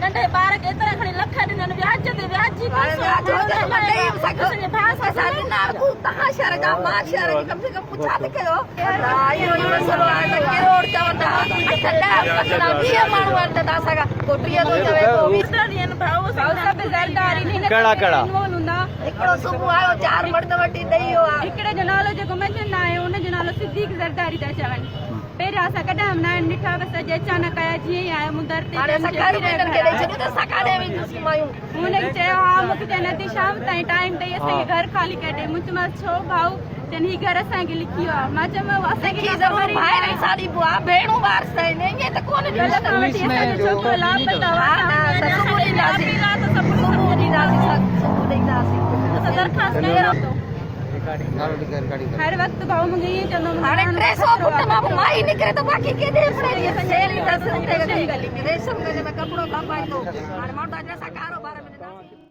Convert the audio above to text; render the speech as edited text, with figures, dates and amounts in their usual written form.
नंढे ॿार केतिरा खणी लख ॾिननि व्याज ते व्याजी तव्हां शहर जा मां शहर जी कम से कम पुछा थी कयो हिकिड़ो सुबुह आयो 4 मर्द वठी ॾेई वियो आहे हिकिड़े जो नालो जेको मंझंदि आहे हुनजो नालो सिद्दीक ज़रदारी था चवनि पहिरियों असां कॾहिं न ॾिठा बसि अॼु अचानक आया जीअं ई आया मुंदर ते हुनखे चयो हा मूंखे चई नथी शाम ताईं टाइम ॾेई असांखे घर ख़ाली करे ॾे मुंहिंजो मां छो भाऊ चवनि हीउ घर असांखे लिखी वियो आहे मां चयो असांखे हर वक्त भाऊ मूंखे ईअं चवंदो हाणे 300 फुट मां माई निकिरे त बाक़ी केॾे कपिड़ो खपाए थो हाणे मां त असां कारोबार में